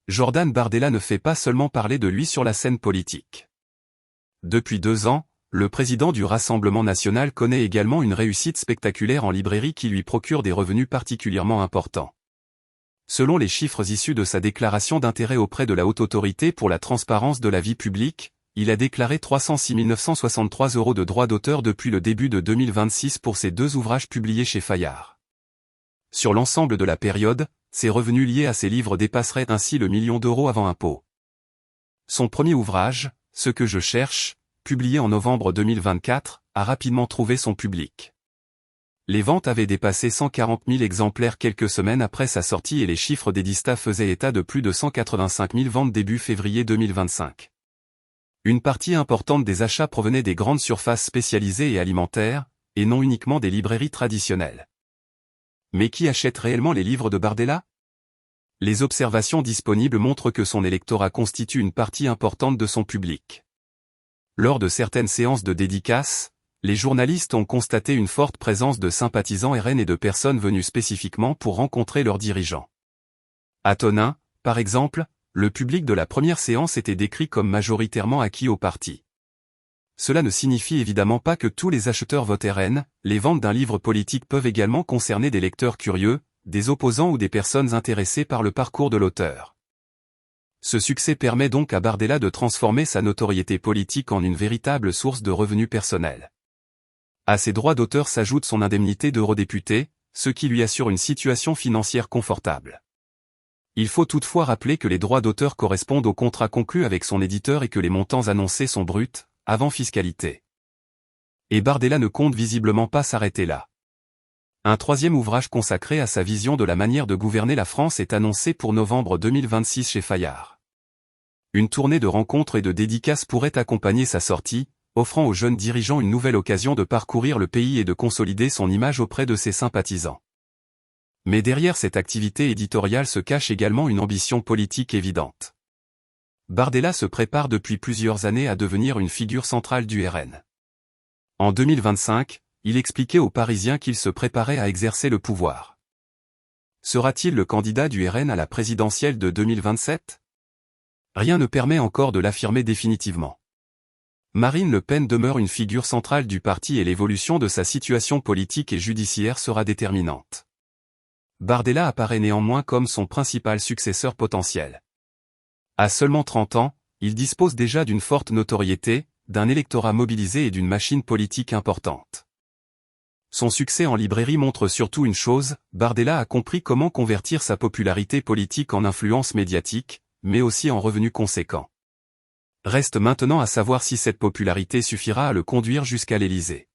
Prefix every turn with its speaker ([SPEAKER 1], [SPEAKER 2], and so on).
[SPEAKER 1] Jordan Bardella ne fait pas seulement parler de lui sur la scène politique. Depuis 2 ans, le président du Rassemblement national connaît également une réussite spectaculaire en librairie qui lui procure des revenus particulièrement importants. Selon les chiffres issus de sa déclaration d'intérêt auprès de la Haute Autorité pour la transparence de la vie publique, il a déclaré 306 963 € de droits d'auteur depuis le début de 2026 pour ses 2 ouvrages publiés chez Fayard. Sur l'ensemble de la période, ses revenus liés à ses livres dépasseraient ainsi le 1 million d'euros avant impôt. Son premier ouvrage, Ce que je cherche, publié en novembre 2024, a rapidement trouvé son public. Les ventes avaient dépassé 140 000 exemplaires quelques semaines après sa sortie et les chiffres d'Edista faisaient état de plus de 185 000 ventes début février 2025. Une partie importante des achats provenait des grandes surfaces spécialisées et alimentaires, et non uniquement des librairies traditionnelles. Mais qui achète réellement les livres de Bardella ? Les observations disponibles montrent que son électorat constitue une partie importante de son public. Lors de certaines séances de dédicaces, les journalistes ont constaté une forte présence de sympathisants RN et de personnes venues spécifiquement pour rencontrer leurs dirigeants. À Tonneins, par exemple, le public de la première séance était décrit comme majoritairement acquis au parti. Cela ne signifie évidemment pas que tous les acheteurs votent RN, les ventes d'un livre politique peuvent également concerner des lecteurs curieux, des opposants ou des personnes intéressées par le parcours de l'auteur. Ce succès permet donc à Bardella de transformer sa notoriété politique en une véritable source de revenus personnels. À ses droits d'auteur s'ajoute son indemnité d'eurodéputé, ce qui lui assure une situation financière confortable. Il faut toutefois rappeler que les droits d'auteur correspondent au contrat conclu avec son éditeur et que les montants annoncés sont bruts, avant fiscalité. Et Bardella ne compte visiblement pas s'arrêter là. Un 3e ouvrage consacré à sa vision de la manière de gouverner la France est annoncé pour novembre 2026 chez Fayard. Une tournée de rencontres et de dédicaces pourrait accompagner sa sortie, offrant aux jeunes dirigeants une nouvelle occasion de parcourir le pays et de consolider son image auprès de ses sympathisants. Mais derrière cette activité éditoriale se cache également une ambition politique évidente. Bardella se prépare depuis plusieurs années à devenir une figure centrale du RN. En 2025, il expliquait aux Parisiens qu'il se préparait à exercer le pouvoir. Sera-t-il le candidat du RN à la présidentielle de 2027 ? Rien ne permet encore de l'affirmer définitivement. Marine Le Pen demeure une figure centrale du parti et l'évolution de sa situation politique et judiciaire sera déterminante. Bardella apparaît néanmoins comme son principal successeur potentiel. À seulement 30 ans, il dispose déjà d'une forte notoriété, d'un électorat mobilisé et d'une machine politique importante. Son succès en librairie montre surtout une chose, Bardella a compris comment convertir sa popularité politique en influence médiatique, mais aussi en revenus conséquents. Reste maintenant à savoir si cette popularité suffira à le conduire jusqu'à l'Élysée.